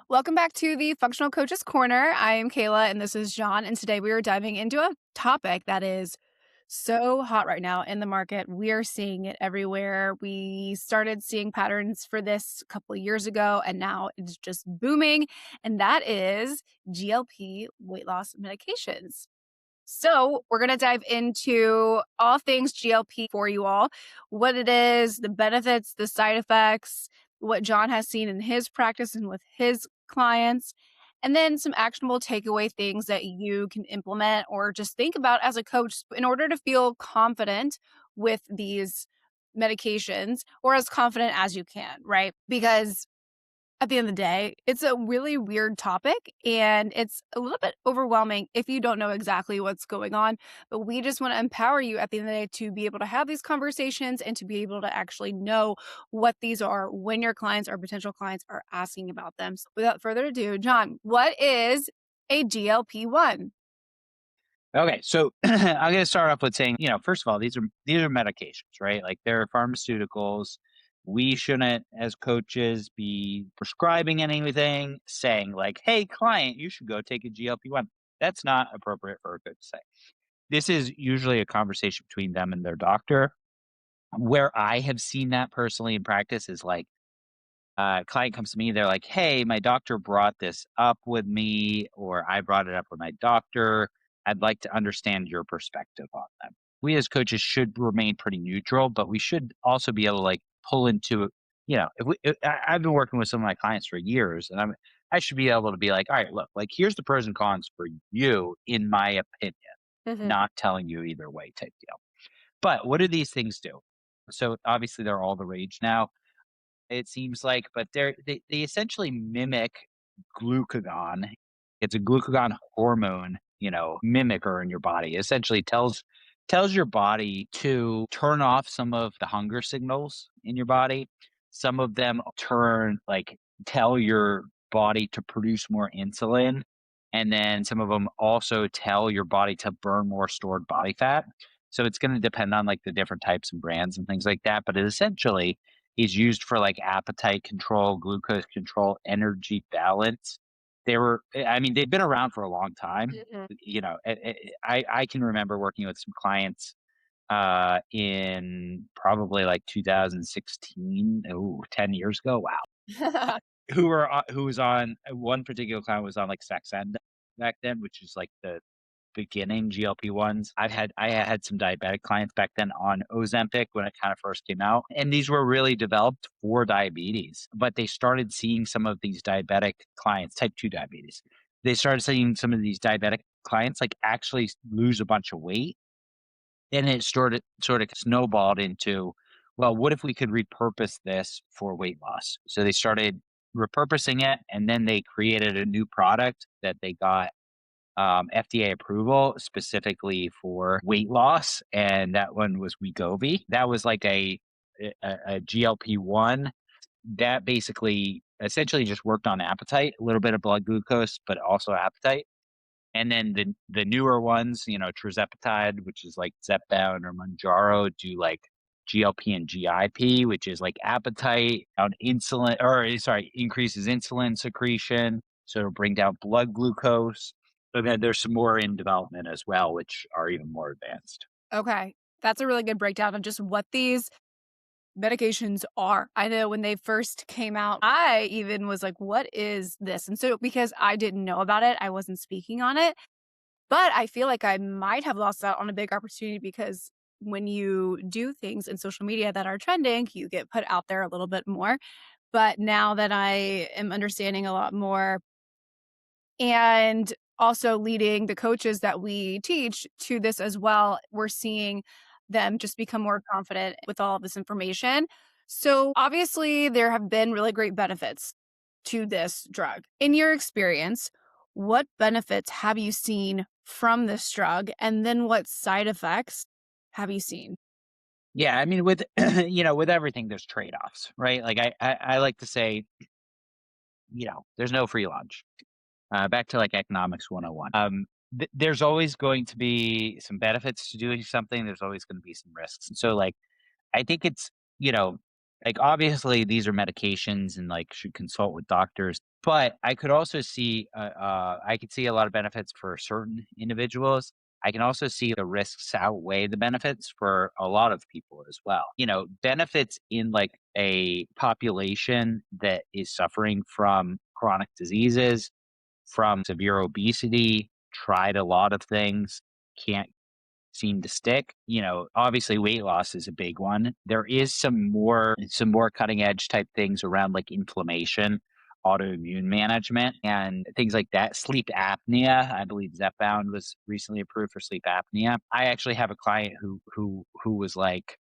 Welcome back to the Functional Coaches Corner. I am Kayla and this is John. And today we are diving into a topic that is so hot right now in the market. We are seeing it everywhere. We started seeing patterns for this a couple of years ago, and now it's just booming. And that is GLP weight loss medications. So, we're going to dive into all things GLP for you all, what it is, the benefits, the side effects, what John has seen in his practice and with his clients, and then some actionable takeaway things that you can implement or just think about as a coach in order to feel confident with these medications or as confident as you can, right? Because at the end of the day, it's a really weird topic and it's a little bit overwhelming if you don't know exactly what's going on. But we just want to empower you at the end of the day to be able to have these conversations and to be able to actually know what these are when your clients or potential clients are asking about them. So without further ado, John, what is a GLP-1? Okay, so I'm going to start off with saying, first of all, these are medications, right? Like they're pharmaceuticals. We shouldn't, as coaches, be prescribing anything, saying like, "Hey, client, you should go take a GLP-1." That's not appropriate for a coach to say. This is usually a conversation between them and their doctor. Where I have seen that personally in practice is like, client comes to me, they're like, "Hey, my doctor brought this up with me, or I brought it up with my doctor. I'd like to understand your perspective on them." We as coaches should remain pretty neutral, but we should also be able to like pull into, I've been working with some of my clients for years, and I should be able to be like, "All right, look, like here's the pros and cons for you, in my opinion, Mhm. not telling you either way," type deal. But what do these things do? So obviously they're all the rage now, it seems like, but they essentially mimic glucagon. It's a glucagon hormone, mimicker in your body. Essentially tells your body to turn off some of the hunger signals in your body. Some of them tell your body to produce more insulin. And then some of them also tell your body to burn more stored body fat. So it's going to depend on like the different types and brands and things like that. But it essentially is used for like appetite control, glucose control, energy balance. They've been around for a long time. Mhm. I can remember working with some clients in probably like 2016, 10 years ago. Wow. Who was on one particular client was on like Saxenda back then, which is like the beginning GLP-1s. I had some diabetic clients back then on Ozempic when it kind of first came out, and these were really developed for diabetes. But they started seeing some of these diabetic clients, type 2 diabetes. They started seeing some of these diabetic clients like actually lose a bunch of weight, and it sort of snowballed into, well, what if we could repurpose this for weight loss? So they started repurposing it, and then they created a new product that they got FDA approval specifically for weight loss, and that one was Wegovy. That was like a GLP-1 that basically essentially just worked on appetite, a little bit of blood glucose, but also appetite. And then the newer ones, tirzepatide, which is like Zepbound or Mounjaro, do like GLP and GIP, which is like appetite on insulin, or sorry, increases insulin secretion, so it'll bring down blood glucose. But then there's some more in development as well, which are even more advanced. Okay. That's a really good breakdown of just what these medications are. I know when they first came out, I even was like, what is this? And so because I didn't know about it, I wasn't speaking on it. But I feel like I might have lost out on a big opportunity because when you do things in social media that are trending, you get put out there a little bit more. But now that I am understanding a lot more and also leading the coaches that we teach to this as well, we're seeing them just become more confident with all of this information. So, obviously, there have been really great benefits to this drug. In your experience, what benefits have you seen from this drug? And then what side effects have you seen? Yeah, I mean, with with everything, there's trade-offs, right? Like I like to say, there's no free lunch. Back to like economics 101. There's always going to be some benefits to doing something. There's always going to be some risks. And so like, I think it's, like obviously these are medications and like should consult with doctors. But I could also see, I could see a lot of benefits for certain individuals. I can also see the risks outweigh the benefits for a lot of people as well. Benefits in like a population that is suffering from chronic diseases, from severe obesity, tried a lot of things, can't seem to stick. Obviously weight loss is a big one. There is some more cutting edge type things around like inflammation, autoimmune management, and things like that. Sleep apnea, I believe Zepbound was recently approved for sleep apnea. I actually have a client who was like,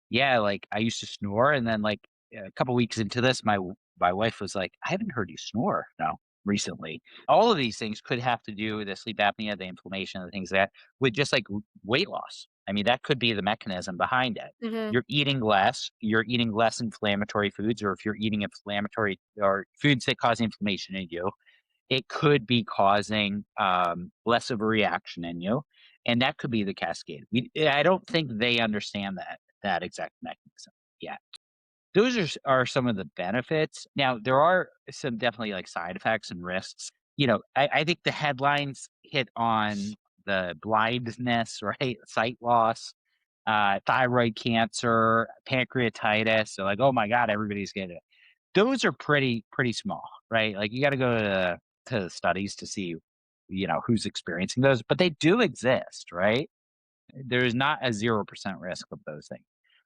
yeah, like I used to snore, and then like a couple weeks into this, my wife was like, "I haven't heard you snore no recently." All of these things could have to do with the sleep apnea, the inflammation, the things that with just like weight loss. I mean, that could be the mechanism behind it. Mhm. You're eating less inflammatory foods, or if you're eating inflammatory or foods that cause inflammation in you, it could be causing less of a reaction in you, and that could be the cascade. I don't think they understand that exact mechanism yet. Those are some of the benefits. Now, there are some definitely like side effects and risks. I think the headlines hit on the blindness, right? Sight loss, thyroid cancer, pancreatitis. So like, oh my God, everybody's getting it. Those are pretty small, right? Like you got to go to the studies to see, who's experiencing those, but they do exist, right? There's not a 0% risk of those things.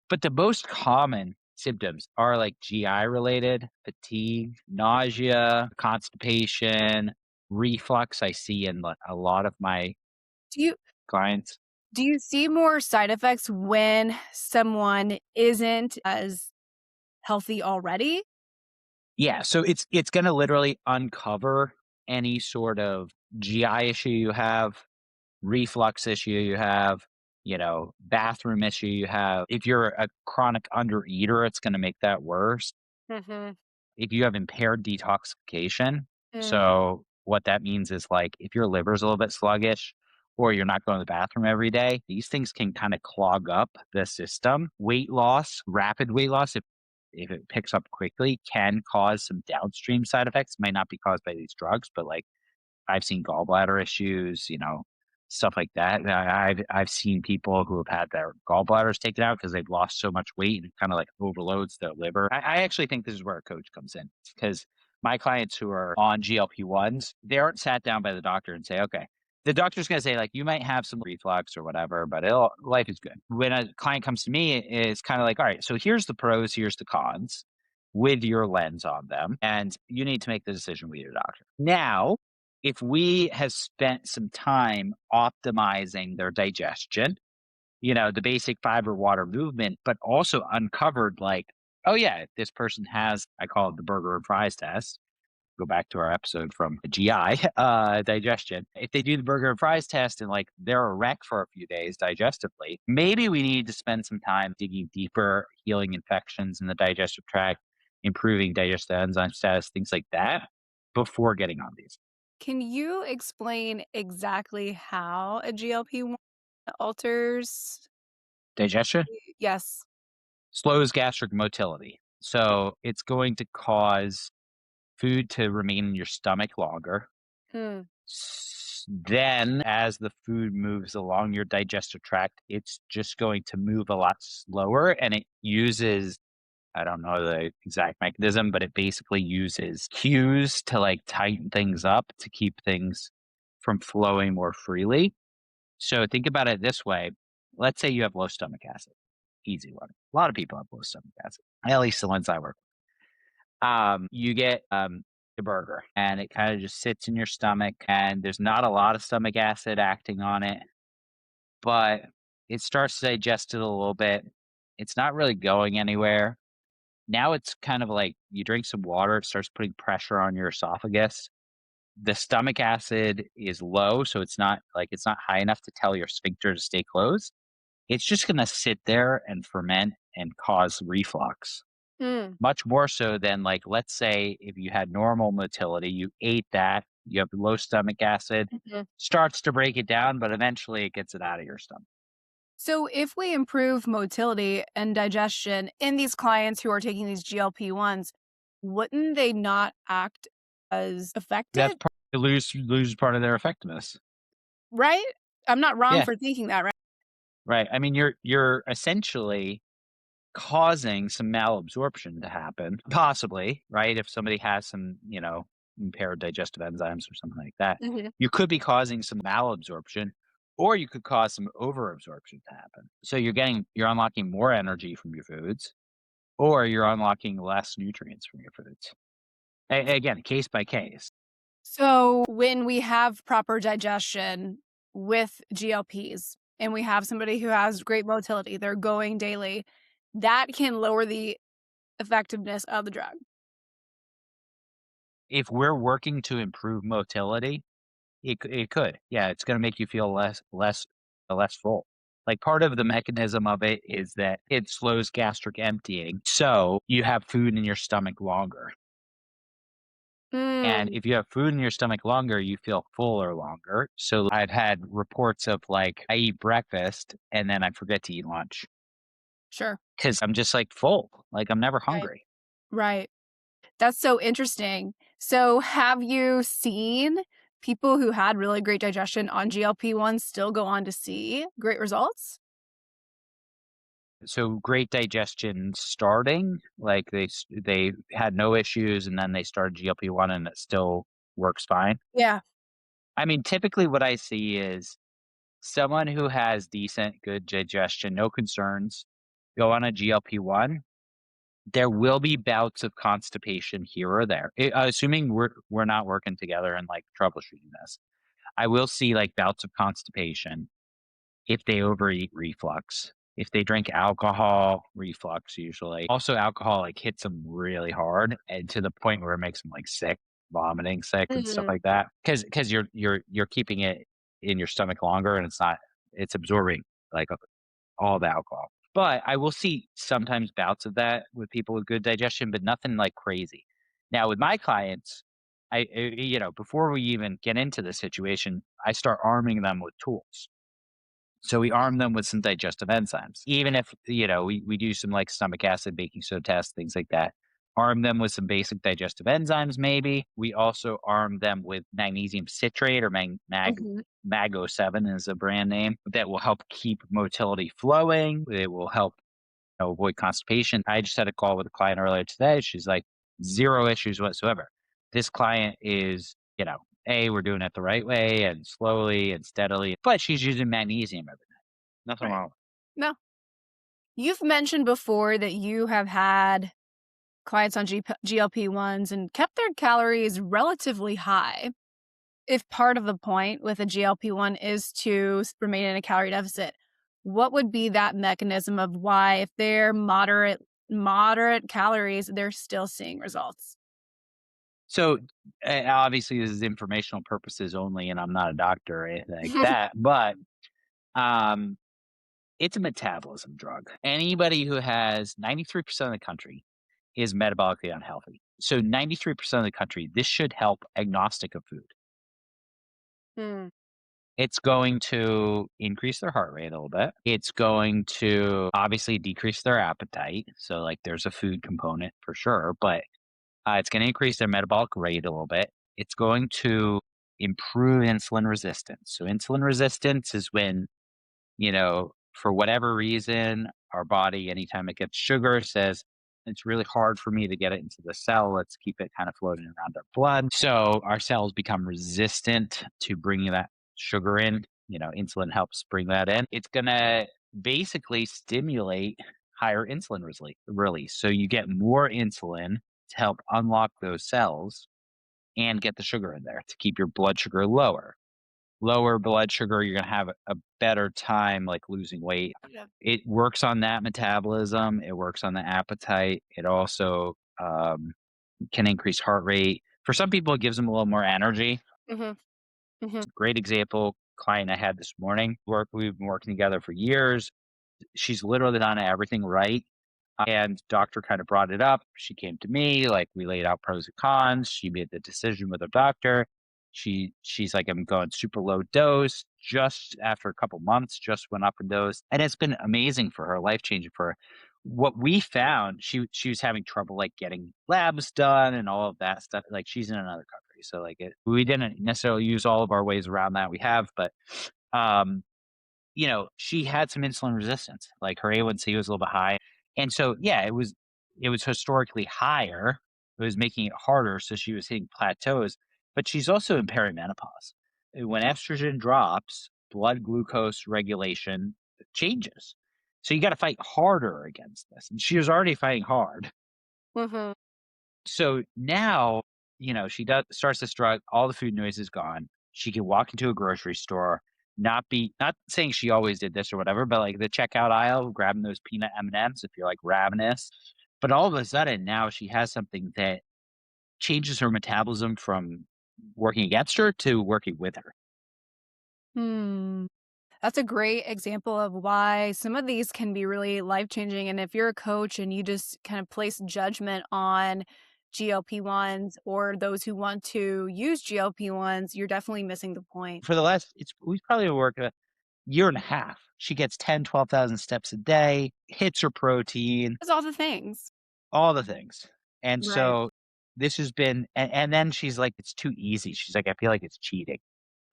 But the most common symptoms are like GI related, fatigue, nausea, constipation, reflux. I see in a lot of my Do you clients. do you see more side effects when someone isn't as healthy already? Yeah, so it's gonna literally uncover any sort of GI issue you have, reflux issue you have, bathroom issue you have. If you're a chronic undereater, it's gonna make that worse. Mhm. If you have impaired detoxification, Mm. so what that means is like if your liver's a little bit sluggish or you're not going to the bathroom every day, these things can kind of clog up the system. Weight loss, rapid weight loss, if it picks up quickly, can cause some downstream side effects. Might not be caused by these drugs, but like I've seen gallbladder issues, stuff like that. I've seen people who have had their gallbladders taken out because they've lost so much weight and it kind of like overloads their liver. I actually think this is where a coach comes in because my clients who are on GLP-1s, they aren't sat down by the doctor and say, okay, the doctor's going to say like, you might have some reflux or whatever, but life is good. When a client comes to me, it's kind of like, all right, so here's the pros, here's the cons with your lens on them, and you need to make the decision with your doctor. Now, if we have spent some time optimizing their digestion, the basic fiber water movement, but also uncovered like, oh yeah, this person has, I call it the burger and fries test. Go back to our episode from GI digestion. If they do the burger and fries test and like they're a wreck for a few days digestively, maybe we need to spend some time digging deeper, healing infections in the digestive tract, improving digestive enzyme status, things like that before getting on these. Can you explain exactly how a GLP-1 alters Digestion Yes. slows gastric motility. So it's going to cause food to remain in your stomach longer. Mm, Then, as the food moves along your digestive tract, it's just going to move a lot slower. And it uses, I don't know the exact mechanism, but it basically uses cues to like tighten things up to keep things from flowing more freely. So think about it this way. Let's say you have low stomach acid. Easy one. A lot of people have low stomach acid, at least the ones I work with. You get the burger and it kind of just sits in your stomach and there's not a lot of stomach acid acting on it, but it starts to digest it a little bit. It's not really going anywhere. Now it's kind of like you drink some water, it starts putting pressure on your esophagus. The stomach acid is low, so it's not high enough to tell your sphincter to stay closed. It's just gonna sit there and ferment and cause reflux. mm, Much more so than, like, let's say if you had normal motility, you ate that, you have low stomach acid, mhm. starts to break it down, but eventually it gets it out of your stomach. So if we improve motility and digestion in these clients who are taking these GLP-1s, wouldn't they not act as That's affected, part they lose part of their effectiveness. right? I'm not wrong Yeah, for thinking that, right? right. I mean, you're essentially causing some malabsorption to happen, possibly, right? If somebody has some, impaired digestive enzymes or something like that, Mhm. you could be causing some malabsorption, or you could cause some overabsorption to happen. So you're unlocking more energy from your foods, or you're unlocking less nutrients from your foods. Again, case by case. So, when we have proper digestion with GLPs and we have somebody who has great motility, they're going daily, that can lower the effectiveness of the drug. If we're working to improve motility, it could. Yeah, it's gonna make you feel less full. Like, part of the mechanism of it is that it slows gastric emptying, so you have food in your stomach longer. And Mm, if you have food in your stomach longer, you feel fuller longer. So I've had reports of, like, I eat breakfast and then I forget to eat lunch sure. because 'cause I'm just, like, full, like, I'm never Right. hungry. Right. That's so interesting. So, have you seen people who had really great digestion on GLP-1 still go on to see great results? So great digestion starting, like, they had no issues, and then they started GLP-1 and it still works fine. Yeah. I mean, typically what I see is someone who has decent, good digestion, no concerns, go on a GLP-1. There will be bouts of constipation here or there. Assuming we're not working together and, like, troubleshooting this. I will see, like, bouts of constipation if they overeat, reflux. If they drink alcohol, reflux usually. Also, alcohol, like, hits them really hard and to the point where it makes them, like, sick, vomiting sick and stuff Mhm. like that. Because you're keeping it in your stomach longer and it's absorbing, like, all the alcohol. But I will see sometimes bouts of that with people with good digestion, but nothing, like, crazy. Now with my clients, before we even get into the situation, I start arming them with tools. So we arm them with some digestive enzymes. Even if, we do some, like, stomach acid, baking soda tests, things like that. Arm them with some basic digestive enzymes, maybe. We also arm them with magnesium citrate or Mhm. Mago 7 is a brand name that will help keep motility flowing. It will help, avoid constipation. I just had a call with a client earlier today. She's like, zero issues whatsoever. This client is, we're doing it the right way and slowly and steadily, but she's using magnesium every night. Nothing Right. wrong with No. You've mentioned before that you have had clients on GLP-1s and kept their calories relatively high. If part of the point with a GLP-1 is to remain in a calorie deficit, what would be that mechanism of why, if they're moderate calories, they're still seeing results? So, obviously, this is informational purposes only, and I'm not a doctor or anything like that, but, um, it's a metabolism drug. Anybody who has 93% of the country is metabolically unhealthy. So 93% of the country, this should help agnostic of food. Mm, It's going to increase their heart rate a little bit. It's going to obviously decrease their appetite. So, like, there's a food component for sure, but it's going to increase their metabolic rate a little bit. It's going to improve insulin resistance. So, insulin resistance is when, for whatever reason, our body, anytime it gets sugar, says, it's really hard for me to get it into the cell. Let's keep it kind of floating around our blood. So our cells become resistant to bringing that sugar in. Insulin helps bring that in. It's going to basically stimulate higher insulin release. So you get more insulin to help unlock those cells and get the sugar in there to keep your blood sugar lower blood sugar, you're gonna have a better time, like, losing weight. yeah. It works on that metabolism, it works on the appetite, it also, can increase heart rate. For some people, it gives them a little more energy. Mhm, mhm. Great example, client I had this morning, we've been working together for years. She's literally done everything right. And doctor kind of brought it up. She came to me, like, we laid out pros and cons. She made the decision with her doctor. She's like, I'm going super low dose. Just after a couple months, just went up in dose. And it's been amazing for her, life changing for her. what we found, she was having trouble, like, getting labs done and all of that stuff, like, she's in another country, so, like, we didn't necessarily use all of our ways around that, we have, but, um, she had some insulin resistance, like, her A1C was a little bit high, and so, yeah, it was historically higher, it was making it harder, so she was hitting plateaus, but she's also in perimenopause. When estrogen drops, blood glucose regulation changes. So you gotta fight harder against this, and she was already fighting hard. Mhm. So now, she does starts this drug, all the food noise is gone. She can walk into a grocery store, not saying she always did this or whatever, but, like, the checkout aisle, grabbing those peanut M&Ms if you're, like, ravenous. But all of a sudden, now she has something that changes her metabolism from working against her to working with her. Hmm. That's a great example of why some of these can be really life changing. And if you're a coach and you just kind of place judgment on GLP-1s or those who want to use GLP-1s, you're definitely missing the point. For the last it's we've probably worked a year and a half. She gets 10, 12,000 steps a day, hits her protein, It's all the things. all the things. And Right. so this has been and then she's like, "It's too easy." She's like, "I feel like it's cheating.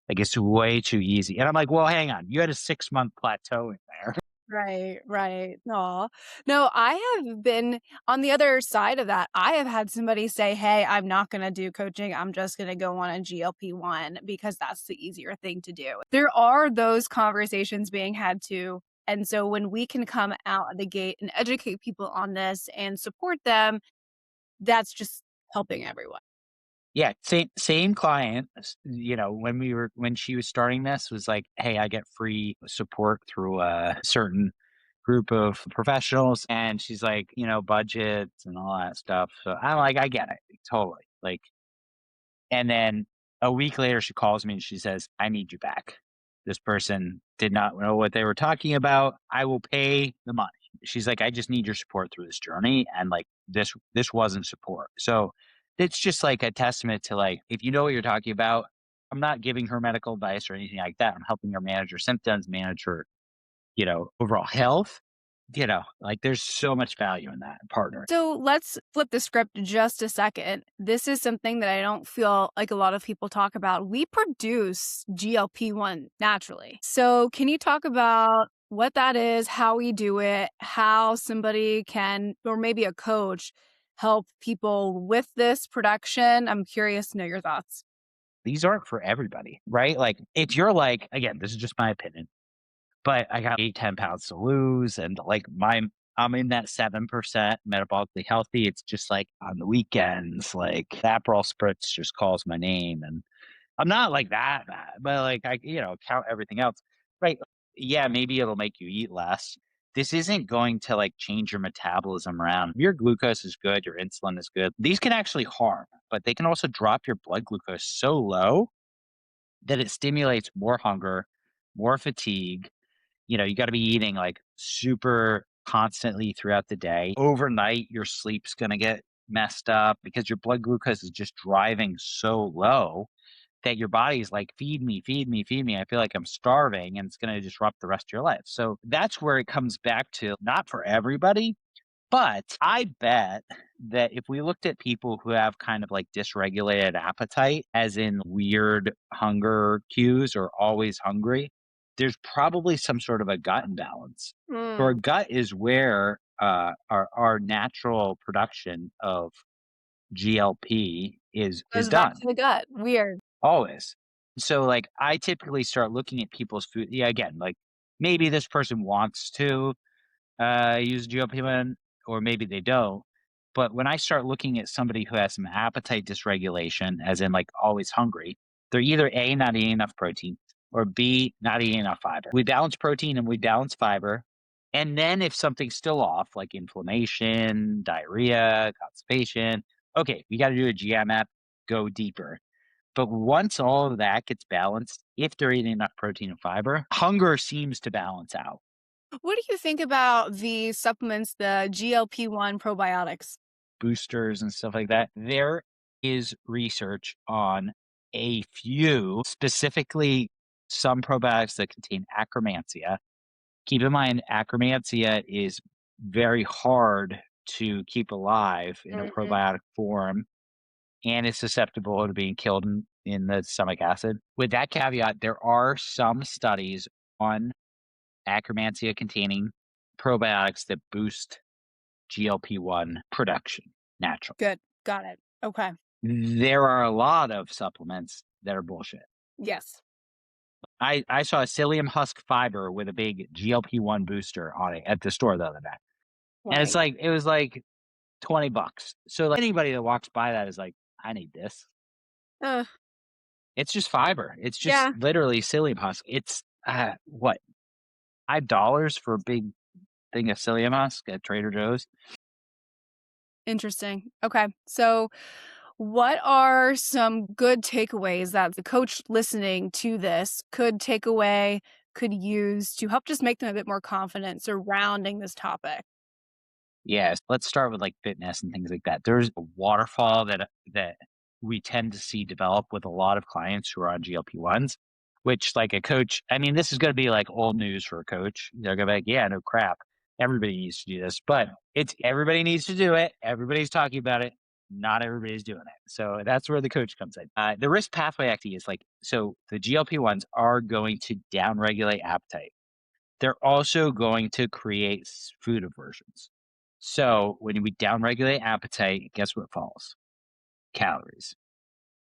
Like, it's way too easy." And I'm like, "Well, hang on. You had a 6-month plateau in there." Right, right. Aw. No, I have been on the other side of that. I have had somebody say, "Hey, I'm not gonna do coaching. I'm just gonna go on a GLP-1 because that's the easier thing to do." There are those conversations being had too. And so when we can come out of the gate and educate people on this and support them, that's just helping everyone. Yeah, same client, when she was starting this was like, "Hey, I get free support through a certain group of professionals," and she's like, budgets and all that stuff, so I'm like, "I get it, totally," like, and then a week later, she calls me and she says, "I need you back. This person did not know what they were talking about. I will pay the money." She's like, "I just need your support through this journey." And like this wasn't support. So it's just like a testament to like, if you know what you're talking about, I'm not giving her medical advice or anything like that. I'm helping her manage her symptoms, manage her, overall health. Like there's so much value in that partner. So let's flip the script just a second. This is something that I don't feel like a lot of people talk about. We produce GLP-1 naturally. So can you talk about what that is, how we do it, how somebody can, or maybe a coach, help people with this production? I'm curious to know your thoughts. These aren't for everybody, right? Like if you're like, again, this is just my opinion. But I got 8, 10 pounds to lose, and, like, I'm in that 7% metabolically healthy. It's just, like, on the weekends, like, the Aperol Spritz just calls my name, and I'm not, like, that bad, but, like, I count everything else. Right, yeah, maybe it'll make you eat less. This isn't going to, like, change your metabolism around. If your glucose is good, your insulin is good. These can actually harm, but they can also drop your blood glucose so low that it stimulates more hunger, more fatigue. You gotta be eating, like, super constantly throughout the day. Overnight, your sleep's gonna get messed up because your blood glucose is just driving so low that your body's like, "Feed me, feed me, feed me. I feel like I'm starving," and it's gonna disrupt the rest of your life. So, that's where it comes back to, not for everybody, but I bet that if we looked at people who have kind of like dysregulated appetite, as in weird hunger cues or always hungry, there's probably some sort of a gut imbalance. So our Mm. gut is where our natural production of GLP is Goes back done to the gut. Weird. always. So like I typically start looking at people's food. Yeah, again, like maybe this person wants to use GLP-1 or maybe they don't. But when I start looking at somebody who has some appetite dysregulation, as in like always hungry, they're either A, not eating enough protein, or B, not eating enough fiber. We balance protein and we balance fiber. And then if something's still off, like inflammation, diarrhea, constipation, okay, we got to do a GMF, go deeper. But once all of that gets balanced, if they're eating enough protein and fiber, hunger seems to balance out. What do you think about the supplements, the GLP-1 probiotics? Boosters and stuff like that. There is research on a few, specifically some probiotics that contain Akkermansia. Keep in mind, Akkermansia is very hard to keep alive in a Mhm. probiotic form and is susceptible to being killed in the stomach acid. With that caveat, there are some studies on Akkermansia containing probiotics that boost GLP-1 production naturally. Good. Got it. Okay. There are a lot of supplements that are bullshit. Yes. I saw a psyllium husk fiber with a big GLP-1 booster on it at the store the other day. And it's Right. like it was like $20. So like anybody that walks by that is like, I need this. Uh, It's just fiber. It's just yeah. literally psyllium husk. It's what, $5 for a big thing of psyllium husk at Trader Joe's? Interesting. Okay. So, what are some good takeaways that the coach listening to this could take away, could use to help just make them a bit more confident surrounding this topic? Yes, let's start with, like, fitness and things like that. There's a waterfall that we tend to see develop with a lot of clients who are on GLP-1s, which, like, a coach I mean, this is gonna be, like, old news for a coach. They're gonna be like, "Yeah, no crap. Everybody needs to do this," but it's everybody needs to do it. Everybody's talking about it. Not everybody's doing it. So that's where the coach comes in. The risk pathway actually is like so the GLP-1s are going to downregulate appetite. They're also going to create food aversions. So when we downregulate appetite, guess what falls? Calories.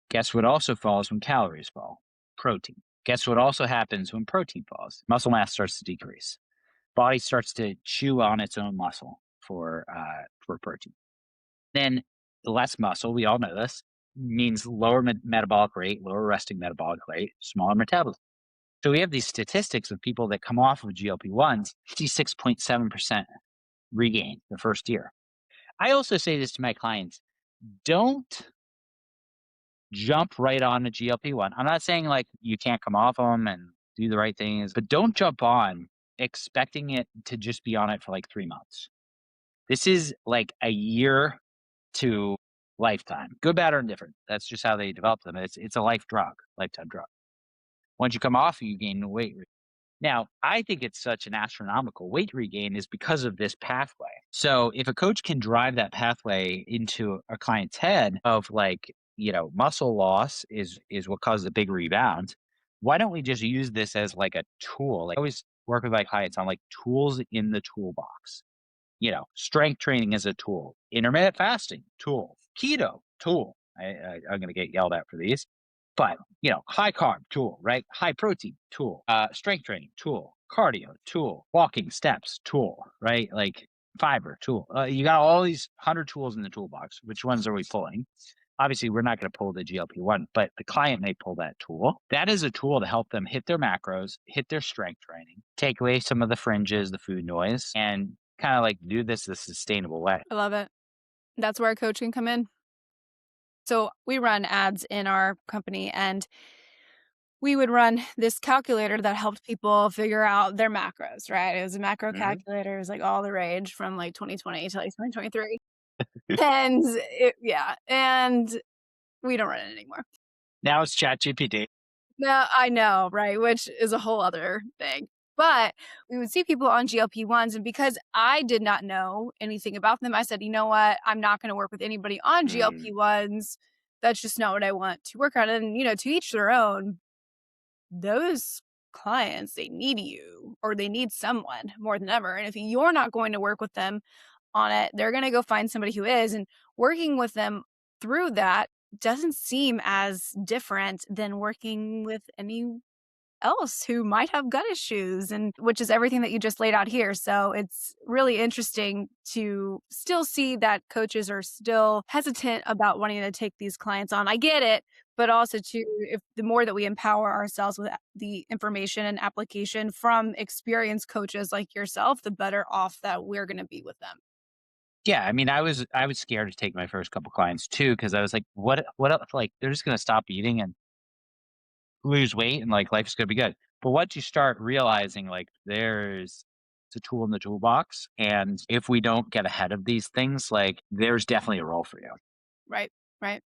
Guess what also falls when calories fall? Protein. Guess what also happens when protein falls? Muscle mass starts to decrease. Body starts to chew on its own muscle for protein. Then less muscle, we all know this, means lower metabolic rate, lower resting metabolic rate, smaller metabolism. So we have these statistics of people that come off of GLP-1s, 56.7% regain the first year. I also say this to my clients, don't jump right on a GLP-1. I'm not saying like you can't come off them and do the right things, but don't jump on expecting it to just be on it for like 3 months. This is like a year to lifetime, good, bad, or indifferent. That's just how they develop them. It's a lifetime drug. Once you come off, you gain weight. Now, I think it's such an astronomical weight regain is because of this pathway. So if a coach can drive that pathway into a client's head of like, muscle loss is what causes a big rebound, why don't we just use this as like a tool? Like I always work with my clients on like tools in the toolbox. Strength training is a tool, intermittent fasting, tool, keto, tool. I'm going to get yelled at for these, but high carb tool, right? High protein tool, strength training tool, cardio tool, walking steps tool, right? Like fiber tool. You got all these 100 tools in the toolbox. Which ones are we pulling? Obviously, we're not going to pull the GLP-1, but the client may pull that tool. That is a tool to help them hit their macros, hit their strength training, take away some of the fringes, the food noise, and kind of like do this the sustainable way. I love it. That's where a coach can come in. So, we run ads in our company, and we would run this calculator that helped people figure out their macros, right? It was a macro Mhm. calculator. It was like all the rage from like 2020 to like 2023. And yeah, and we don't run it anymore. Now it's ChatGPT. No, I know, right? Which is a whole other thing. But we would see people on GLP-1s, and because I did not know anything about them, I said, you know what? I'm not going to work with anybody on Mm. GLP-1s. That's just not what I want to work on. And, to each their own. Those clients, they need you or they need someone more than ever. And if you're not going to work with them on it, they're going to go find somebody who is. And working with them through that doesn't seem as different than working with any else who might have gut issues, and which is everything that you just laid out here. So it's really interesting to still see that coaches are still hesitant about wanting to take these clients on. I get it, but also too, if the more that we empower ourselves with the information and application from experienced coaches like yourself, the better off that we're going to be with them. Yeah, I mean, I was scared to take my first couple clients too because I was like, what else? Like they're just gonna stop eating and lose weight and like life's gonna be good. But once you start realizing like there's it's a tool in the toolbox, and if we don't get ahead of these things, like there's definitely a role for you. Right. Right.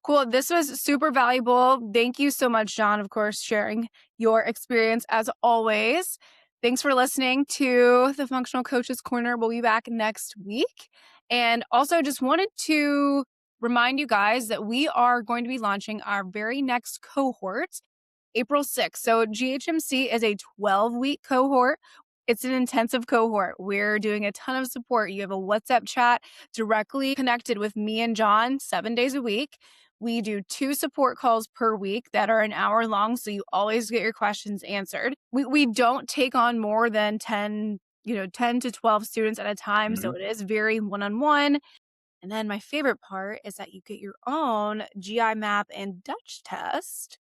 Cool. This was super valuable. Thank you so much, John, of course, sharing your experience as always. Thanks for listening to the Functional Coaches Corner. We'll be back next week. And also just wanted to remind you guys that we are going to be launching our very next cohort April 6th. So GHMC is a 12-week cohort. It's an intensive cohort. We're doing a ton of support. You have a WhatsApp chat directly connected with me and John 7 days a week. We do 2 support calls per week that are an hour long, so you always get your questions answered. We don't take on more than 10 to 12 students at a time, so Mhm. it is very one-on-one. And then my favorite part is that you get your own GI map and Dutch test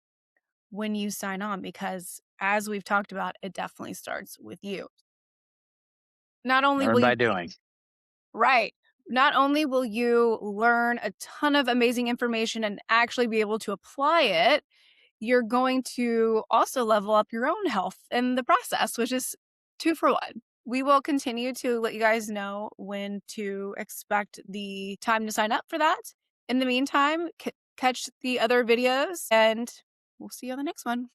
when you sign on because as we've talked about, it definitely starts with you. Not only Learn will you by be doing. right. Not only will you learn a ton of amazing information and actually be able to apply it, you're going to also level up your own health in the process, which is 2 for 1. We will continue to let you guys know when to expect the time to sign up for that. In the meantime, catch the other videos, and we'll see you on the next one.